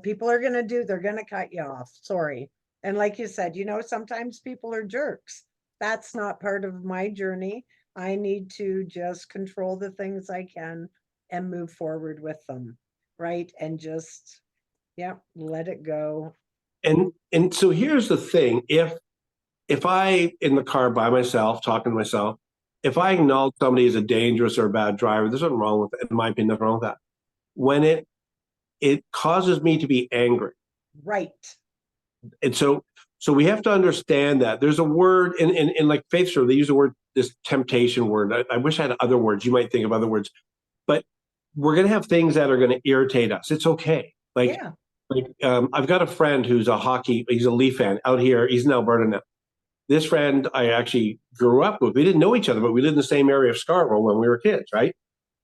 Speaker 2: people are they're gonna cut you off. Sorry. And like you said, sometimes people are jerks. That's not part of my journey. I need to just control the things I can and move forward with them, right? And just, yeah, let it go.
Speaker 1: And so here's the thing. If I in the car by myself, talking to myself, if I acknowledge somebody is a dangerous or a bad driver, there's nothing wrong with it. In my opinion, nothing wrong with that. When it causes me to be angry.
Speaker 2: Right.
Speaker 1: And so we have to understand that there's a word in like faith show, they use the word this temptation word. I wish I had other words. You might think of other words, but we're going to have things that are going to irritate us. It's okay.
Speaker 2: Yeah.
Speaker 1: I've got a friend who's he's a Leaf fan out here. He's in Alberta now. This friend I actually grew up with. We didn't know each other, but we lived in the same area of Scarborough when we were kids, right?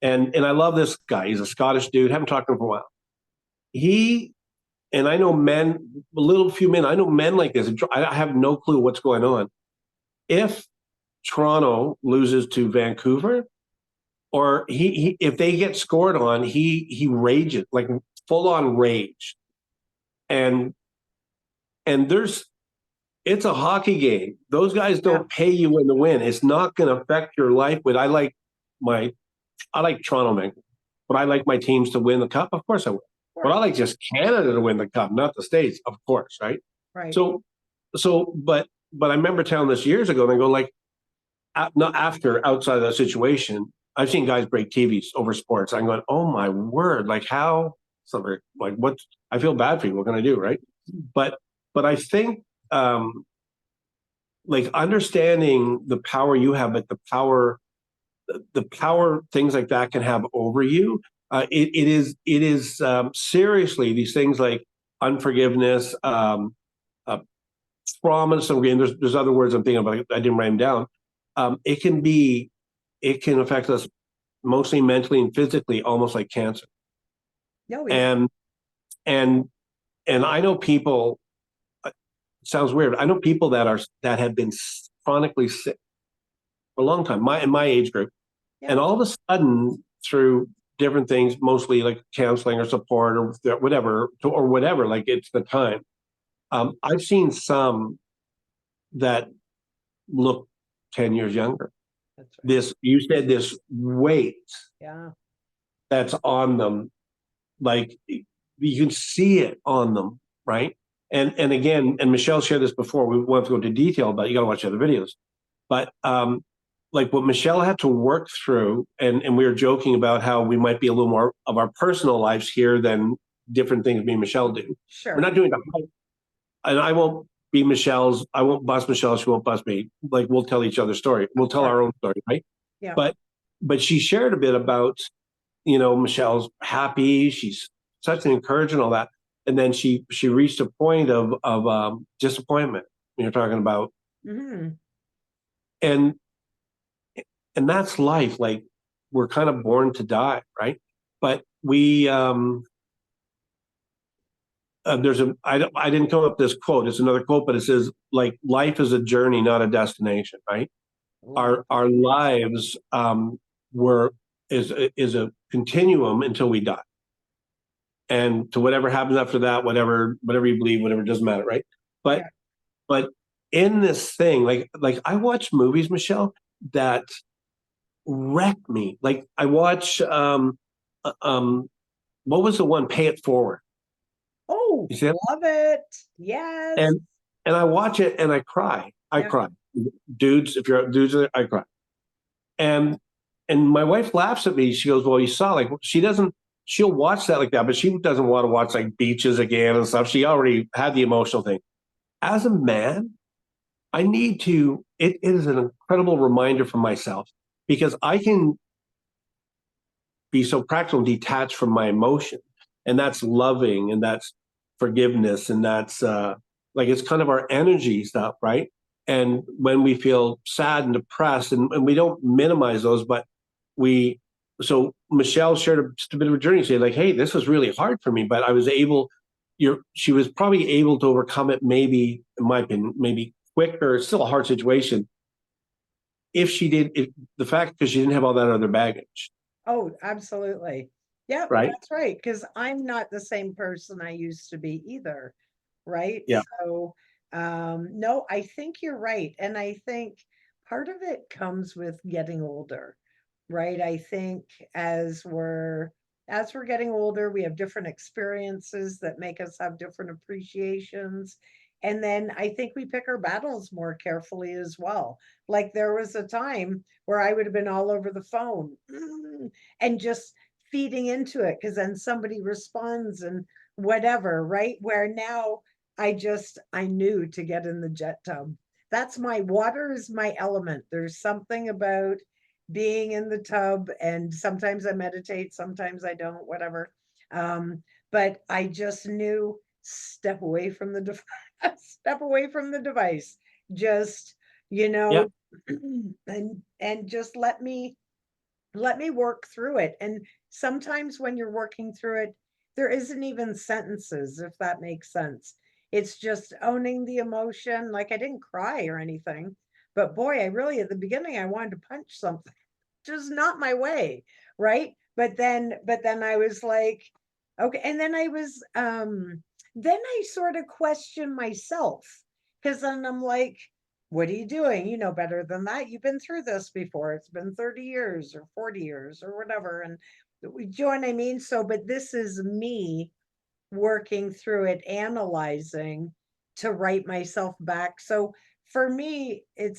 Speaker 1: And I love this guy. He's a Scottish dude. Haven't talked to him for a while. And I know men, few men. I know men like this. I have no clue what's going on. If Toronto loses to Vancouver, or if they get scored on, he rages, like full on rage. And it's a hockey game. Those guys don't pay you when to win. It's not going to affect your life. But I like Toronto, man. But I like my teams to win the cup. Of course I will. But I like just Canada to win the cup, not the States, of course, right?
Speaker 2: Right.
Speaker 1: But I remember telling this years ago, and I go like, not after outside of that situation, I've seen guys break TVs over sports. I'm going, oh my word, like how? Something like what? I feel bad for you. What can I do, right? But I think like understanding the power you have, but the power things like that can have over you. It is seriously these things like unforgiveness, trauma. So again, there's other words I'm thinking about. I didn't write them down. It can affect us mostly mentally and physically, almost like cancer.
Speaker 2: Oh, yeah.
Speaker 1: And I know people. It sounds weird. I know people that have been chronically sick for a long time. In my age group, and all of a sudden through different things, mostly like counseling or support or whatever, like it's the time. I've seen some that look 10 years younger.
Speaker 2: That's right.
Speaker 1: You said this weight that's on them, like you can see it on them, right? And again, and Michelle shared this before. We won't have to go into detail, but you got to watch the other videos. But like what Michelle had to work through, and we were joking about how we might be a little more of our personal lives here than different things me and Michelle do.
Speaker 2: Sure.
Speaker 1: We're not doing that. And I won't bust Michelle, she won't bust me. Like we'll tell each other's story. We'll tell our own story, right?
Speaker 2: Yeah.
Speaker 1: But she shared a bit about, Michelle's happy, she's such an encouragement and all that. And then she reached a point of disappointment. You're talking about.
Speaker 2: Mm-hmm.
Speaker 1: And that's life. Like we're kind of born to die, right? But we I didn't come up with this quote. It's another quote, but it says like life is a journey, not a destination, right? Our lives is a continuum until we die, and to whatever happens after that, whatever you believe, whatever, doesn't matter, right? But in this thing, like I watch movies, Michelle, that wreck me. Like I watch what was the one? Pay It Forward.
Speaker 2: Oh, love it. Yes.
Speaker 1: And I watch it and I cry. I cry. Dudes, if you're dudes, I cry. And my wife laughs at me. She goes, well, you saw, like, she'll watch that like that, but she doesn't want to watch like Beaches again and stuff. She already had the emotional thing. As a man, I need to, it is an incredible reminder for myself, because I can be so practical and detached from my emotion. And that's loving, and that's forgiveness, and that's like it's kind of our energy stuff, right? And when we feel sad and depressed, and we don't minimize those, but so Michelle shared just a bit of a journey, saying like, hey, this was really hard for me, but I was able, she was probably able to overcome it, maybe, in my opinion, maybe quicker. It's still a hard situation. If she did, the fact, because she didn't have all that other baggage.
Speaker 2: Oh, absolutely. Yeah,
Speaker 1: right.
Speaker 2: That's right. Because I'm not the same person I used to be either. Right.
Speaker 1: Yeah.
Speaker 2: So, no, I think you're right. And I think part of it comes with getting older, right? I think as we're getting older, we have different experiences that make us have different appreciations. And then I think we pick our battles more carefully as well. Like there was a time where I would have been all over the phone and just feeding into it because then somebody responds and whatever, right? Where now I knew to get in the jet tub. that's my water is my element. There's something about being in the tub, and sometimes I meditate, sometimes I don't, whatever. But I just knew, step away from the device, step away from the device. Just, you
Speaker 1: Yeah.
Speaker 2: know, and just let me work through it. And sometimes when you're working through it, there isn't even sentences, if that makes sense. It's just owning the emotion. Like, I didn't cry or anything, but boy, I really, at the beginning, I wanted to punch something, just not my way, right? But then I was like, okay. And then I sort of questioned myself, because then I'm like, what are you doing? You know better than that. You've been through this before. It's been 30 years or 40 years or whatever. And do you know what I mean? So, but this is me working through it, analyzing to write myself back. So for me, it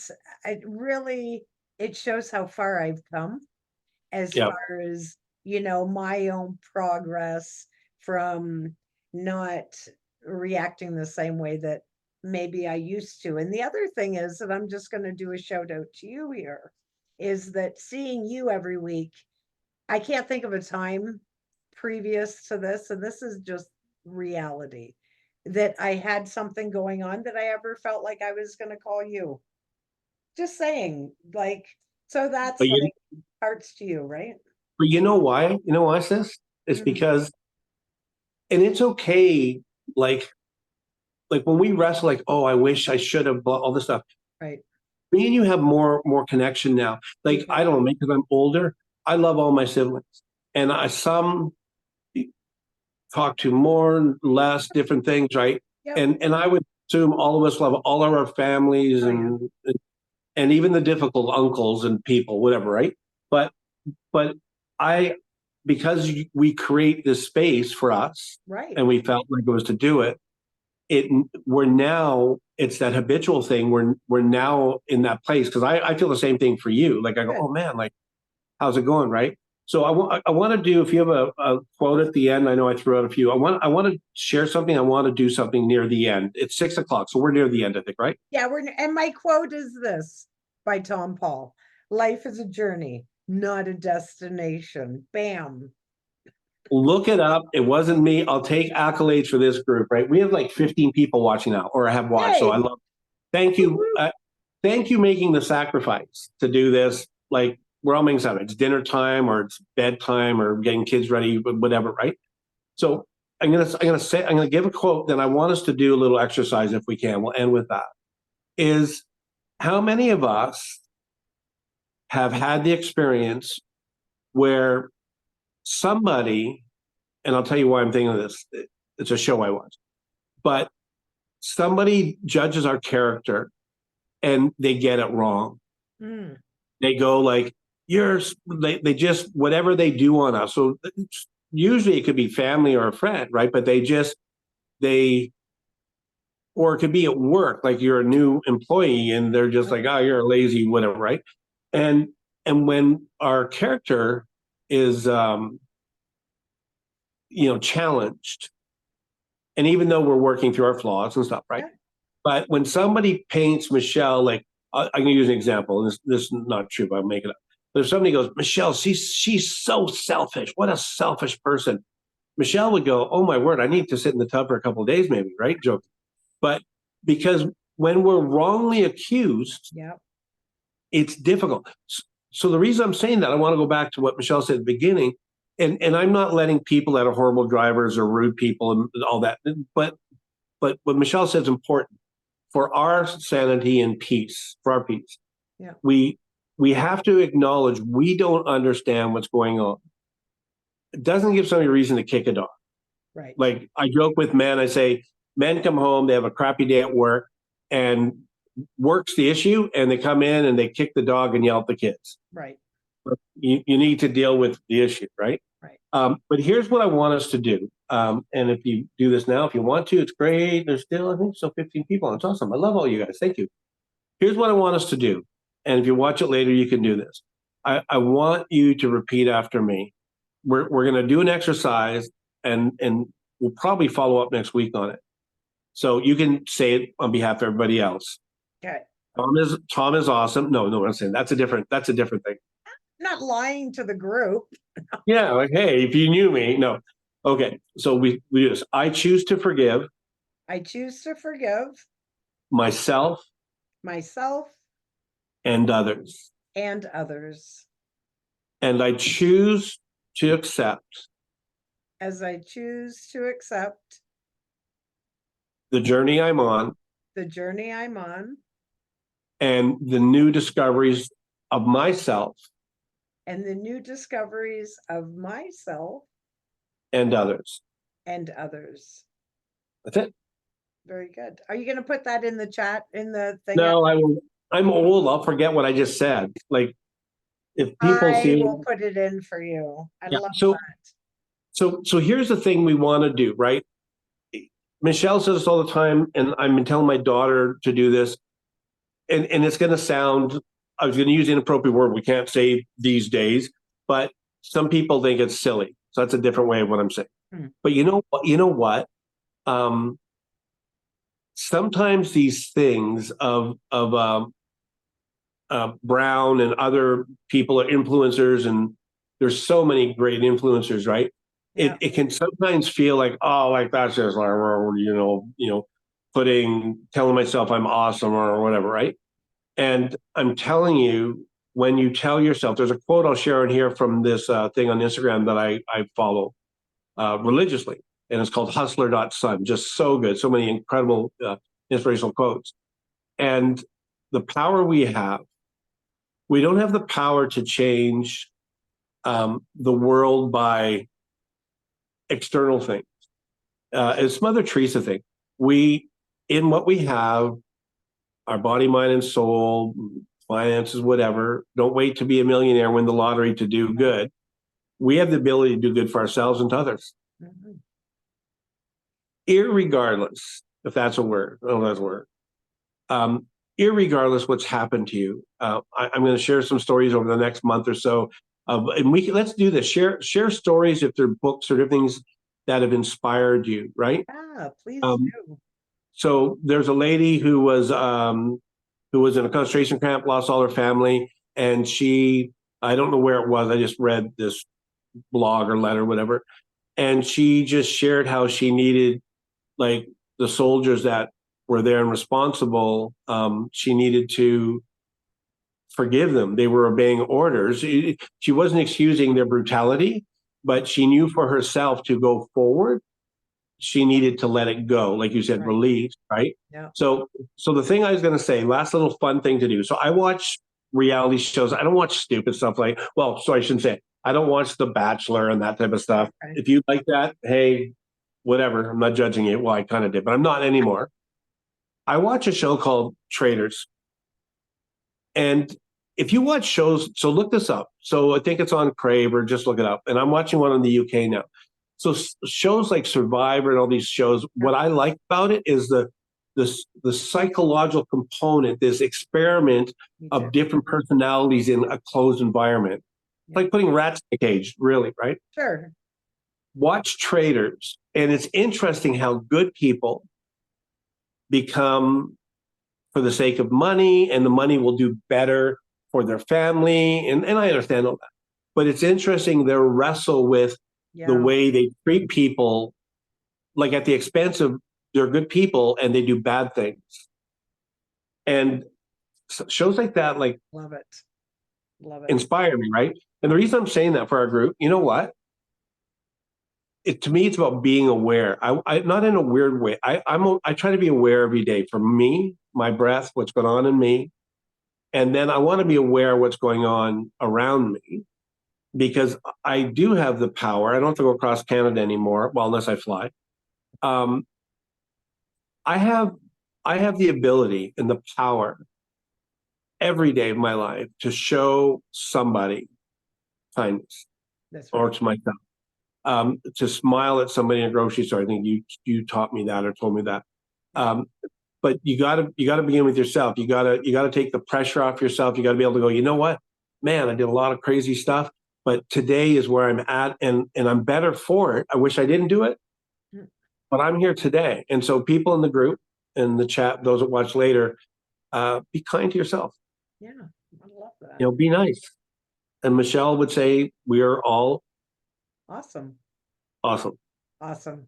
Speaker 2: really, it shows how far I've come, as
Speaker 1: Yeah.
Speaker 2: far as, my own progress from not reacting the same way that maybe I used to. And the other thing is that I'm just going to do a shout out to you here, is that seeing you every week, I can't think of a time previous to this, and this is just reality, that I had something going on that I ever felt like I was going to call you. Just saying, like, so
Speaker 1: But
Speaker 2: that's
Speaker 1: you,
Speaker 2: like hearts to you, right?
Speaker 1: but you know why? You know why, sis? It's
Speaker 2: Mm,
Speaker 1: because, and it's okay. Like, like when we wrestle, like, oh, I wish I should have all this stuff.
Speaker 2: right.
Speaker 1: Me and you have more connection now.
Speaker 2: We
Speaker 1: Like,
Speaker 2: do.
Speaker 1: I don't know, because I'm older. I love all my siblings, and some talk to more, less, different things, right?
Speaker 2: Yep.
Speaker 1: And I would assume all of us love all of our families
Speaker 2: Oh yeah.
Speaker 1: and even the difficult uncles and people, whatever, right? But but I because we create this space for us,
Speaker 2: Right.
Speaker 1: and we felt like it was to do it. It we're now it's that habitual thing. We're now in that place because I feel the same thing for you. Like I go,
Speaker 2: Good.
Speaker 1: oh man, like how's it going, right? So I want to do if you have a quote at the end. I know I threw out a few. I want to share something. I want to do something near the end. It's 6 o'clock, so we're near the end, I think, right?
Speaker 2: Yeah, and my quote is this, by Tom Paul: life is a journey, not a destination. Bam.
Speaker 1: Look it up. It wasn't me. I'll take accolades for this group, right? We have like 15 people watching now, or have watched. So I
Speaker 2: Yay.
Speaker 1: love. Thank you.
Speaker 2: Woo-hoo.
Speaker 1: Thank you making the sacrifice to do this. Like we're all making something. It's dinner time, or it's bedtime, or getting kids ready, whatever, right? So I'm gonna give a quote. Then I want us to do a little exercise if we can. We'll end with that. Is how many of us have had the experience where somebody, and I'll tell you why I'm thinking of this. It's a show I watch, but somebody judges our character and they get it wrong.
Speaker 2: Mm,
Speaker 1: They go like, they just, whatever they do on us. So usually it could be family or a friend, right? But they, or it could be at work, like you're a new employee and they're just like, oh, you're a lazy, whatever, right? And, and when our character is, challenged, and even though we're working through our flaws and stuff, right?
Speaker 2: yeah.
Speaker 1: But when somebody paints Michelle, like I'm going to use an example, and this is not true, but I'll make it up. But if somebody goes, Michelle, she's so selfish. What a selfish person. Michelle would go, oh my word, I need to sit in the tub for a couple of days, maybe, right? Joke. But because when we're wrongly accused,
Speaker 2: Yeah.
Speaker 1: it's difficult. So the reason I'm saying that, I want to go back to what Michelle said at the beginning, and I'm not letting people that are horrible drivers or rude people and all that, but what Michelle said is important for our sanity and peace, for our peace.
Speaker 2: Yeah.
Speaker 1: We have to acknowledge we don't understand what's going on. It doesn't give somebody a reason to kick a dog.
Speaker 2: Right.
Speaker 1: Like I joke with men, I say, men come home, they have a crappy day at work, and work's the issue, and they come in and they kick the dog and yell at the kids.
Speaker 2: Right.
Speaker 1: You need to deal with the issue, right?
Speaker 2: Right.
Speaker 1: But here's what I want us to do. And if you do this now, if you want to, it's great. There's still, I think, so 15 people. It's awesome. I love all you guys. Thank you. Here's what I want us to do. And if you watch it later, you can do this. I want you to repeat after me. We're going to do an exercise, and we'll probably follow up next week on it. So you can say it on behalf of everybody else.
Speaker 2: Okay.
Speaker 1: Tom is awesome. No, I'm saying that's a different thing.
Speaker 2: Not lying to the group.
Speaker 1: Yeah, like, hey, if you knew me, no. Okay, so we do this. I choose to forgive
Speaker 2: I choose to forgive
Speaker 1: myself
Speaker 2: myself
Speaker 1: and others.
Speaker 2: and others
Speaker 1: And I choose to accept
Speaker 2: as I choose to accept
Speaker 1: the journey I'm on
Speaker 2: the journey I'm on
Speaker 1: and the new discoveries of myself
Speaker 2: and the new discoveries of myself
Speaker 1: and others.
Speaker 2: and others.
Speaker 1: That's it.
Speaker 2: Very good. Are you going to put that in the chat, in the thing?
Speaker 1: No, I'm old. I'll forget what I just said. Like if people
Speaker 2: I
Speaker 1: see,
Speaker 2: will put it in for you. I
Speaker 1: yeah.
Speaker 2: love
Speaker 1: So
Speaker 2: that.
Speaker 1: so here's the thing we want to do, right? Michelle says this all the time, and I've been telling my daughter to do this, and it's going to sound. I was going to use an inappropriate word. We can't say these days, but some people think it's silly. So that's a different way of what I'm saying. But you know what? You know what? Um, Sometimes these things of Brown and other people are influencers, and there's so many great influencers, right?
Speaker 2: Yeah.
Speaker 1: It can sometimes feel like, oh, like that's just like, telling myself I'm awesome or whatever, right? And I'm telling you, when you tell yourself, there's a quote I'll share in here from this thing on Instagram that I follow religiously, and it's called Hustler.Son. Just so good, so many incredible inspirational quotes. And the power we don't have the power to change the world by external things. It's Mother Teresa thing. We, in what we have, our body, mind, and soul, finances, whatever. Don't wait to be a millionaire, win the lottery to do good. We have the ability to do good for ourselves and to others, irregardless if that's a word. Oh, that's a word. Irregardless what's happened to you. I'm going to share some stories over the next month or so, and let's do this. Share stories if they're books or different things that have inspired you, right?
Speaker 2: Yeah, please do.
Speaker 1: So there's a lady who was in a concentration camp, lost all her family, and I don't know where it was. I just read this blog or letter, whatever, and she just shared how she needed, like, the soldiers that were there and responsible. She needed to forgive them. They were obeying orders. She wasn't excusing their brutality, but she knew for herself to go forward she needed to let it go, like you said,
Speaker 2: Right.
Speaker 1: release, right?
Speaker 2: Yeah.
Speaker 1: So the thing I was going to say, last little fun thing to do. So I watch reality shows. I don't watch stupid stuff like, well, sorry, I shouldn't say it. I don't watch The Bachelor and that type of stuff.
Speaker 2: Okay.
Speaker 1: If you like that, hey, whatever. I'm not judging it. Well, I kind of did, but I'm not anymore. I watch a show called Traders. And if you watch shows, so look this up. So I think it's on Crave or just look it up. And I'm watching one in the UK now. So shows like Survivor and all these shows, what I like about it is the psychological component, this experiment of different personalities in a closed environment. It's like putting rats in a cage, really, right?
Speaker 2: Sure.
Speaker 1: Watch Traders, and it's interesting how good people become for the sake of money, and the money will do better for their family. And I understand all that. But it's interesting they wrestle with the way they treat people, like at the expense of they're good people and they do bad things. And shows like that, like,
Speaker 2: Love it. Love it.
Speaker 1: inspire me, right? And the reason I'm saying that for our group, you know what? To me, it's about being aware. I not in a weird way. I try to be aware every day for me, my breath, what's going on in me, and then I want to be aware of what's going on around me, because I do have the power. I don't have to go across Canada anymore, well, unless I fly. Um, I have the ability and the power every day of my life to show somebody kindness.
Speaker 2: That's
Speaker 1: Or
Speaker 2: right.
Speaker 1: to myself. To smile at somebody in a grocery store. I think you taught me that or told me that. But you gotta begin with yourself. You gotta take the pressure off yourself. You gotta be able to go, you know what, man, I did a lot of crazy stuff, but today is where I'm at, and I'm better for it. I wish I didn't do it, but I'm here today. And so people in the group, in the chat, those that watch later, be kind to yourself.
Speaker 2: Yeah, I love that.
Speaker 1: You know, be nice. And Michelle would say, we are all
Speaker 2: Awesome.
Speaker 1: awesome.
Speaker 2: Awesome.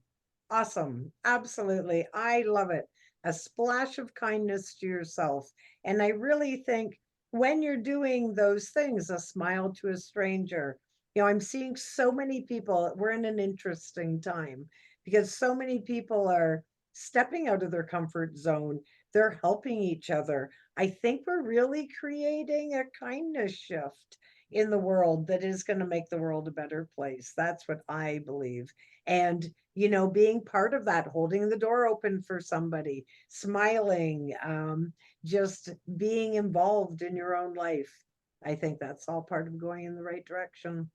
Speaker 2: Awesome. Absolutely. I love it. A splash of kindness to yourself. And I really think when you're doing those things, a smile to a stranger, I'm seeing so many people, we're in an interesting time because so many people are stepping out of their comfort zone. They're helping each other. I think we're really creating a kindness shift in the world that is going to make the world a better place. That's what I believe. And being part of that, holding the door open for somebody, smiling, just being involved in your own life. I think that's all part of going in the right direction.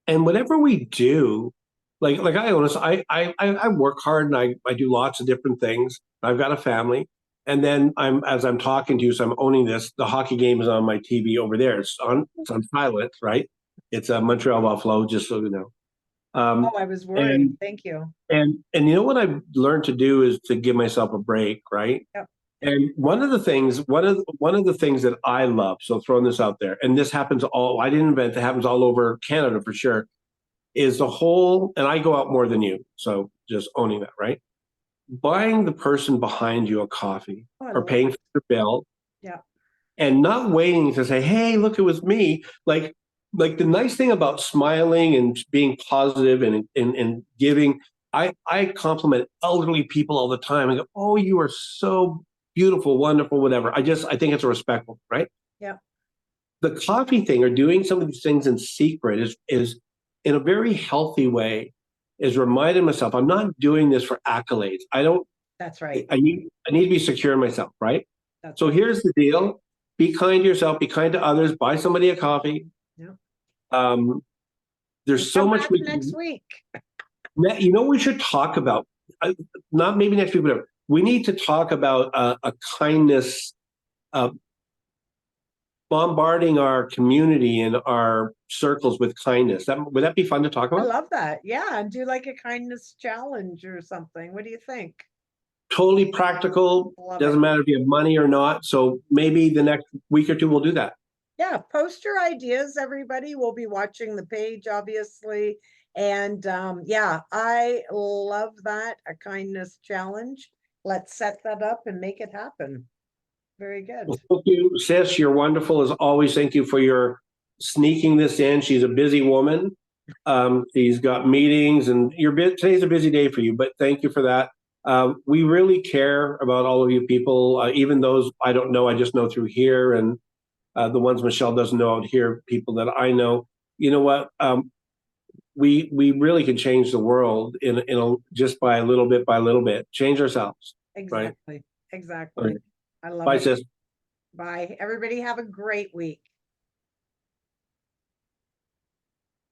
Speaker 1: And whatever we do, like I honest, I work hard and I do lots of different things. I've got a family. And then as I'm talking to you, so I'm owning this. The hockey game is on my TV over there. It's on silent, right? It's a Montreal Buffalo, just so you know.
Speaker 2: Oh, I was worried.
Speaker 1: And
Speaker 2: Thank you.
Speaker 1: and you know what I've learned to do is to give myself a break, right?
Speaker 2: Yep.
Speaker 1: And one of the things that I love, so throwing this out there, and this happens I didn't invent it, happens all over Canada for sure, is the whole, and I go out more than you, so just owning that, right? Buying the person behind you a coffee
Speaker 2: Oh, I
Speaker 1: or
Speaker 2: love
Speaker 1: paying
Speaker 2: it.
Speaker 1: for the bill
Speaker 2: Yeah.
Speaker 1: and not waiting to say, hey, look, it was me. Like the nice thing about smiling and being positive and giving, I compliment elderly people all the time. I go, oh, you are so beautiful, wonderful, whatever. I think it's respectful, right?
Speaker 2: Yeah.
Speaker 1: The coffee thing or doing some of these things in secret is in a very healthy way, is reminding myself I'm not doing this for accolades. I don't
Speaker 2: That's right.
Speaker 1: I need to be secure in myself, right?
Speaker 2: That's
Speaker 1: So
Speaker 2: right.
Speaker 1: here's the deal. Be kind to yourself, be kind to others, buy somebody a coffee.
Speaker 2: Yeah.
Speaker 1: Um,
Speaker 2: And
Speaker 1: there's so
Speaker 2: come
Speaker 1: much
Speaker 2: back
Speaker 1: we
Speaker 2: next
Speaker 1: can,
Speaker 2: week.
Speaker 1: we should talk about, not maybe next week, whatever. We need to talk about a kindness, uh, bombarding our community and our circles with kindness. Would that be fun to talk
Speaker 2: I
Speaker 1: about?
Speaker 2: love that. Yeah. And do like a kindness challenge or something. What do you think?
Speaker 1: Totally practical.
Speaker 2: Love it.
Speaker 1: Doesn't matter if you have money or not. So maybe the next week or two we'll do that.
Speaker 2: Yeah, post your ideas, everybody. We'll be watching the page, obviously. And yeah, I love that. A kindness challenge. Let's set that up and make it happen. Very good.
Speaker 1: Well, thank you, sis. You're wonderful as always. Thank you for your sneaking this in. She's a busy woman. She's got meetings, and today's a busy day for you. But thank you for that. We really care about all of you people, even those I don't know. I just know through here, and the ones Michelle doesn't know out here. People that I know. You know what? We really can change the world just by a little bit. Change ourselves, right?
Speaker 2: Exactly.
Speaker 1: All
Speaker 2: Exactly.
Speaker 1: right.
Speaker 2: I love
Speaker 1: Bye,
Speaker 2: it.
Speaker 1: sis.
Speaker 2: Bye. Everybody have a great week.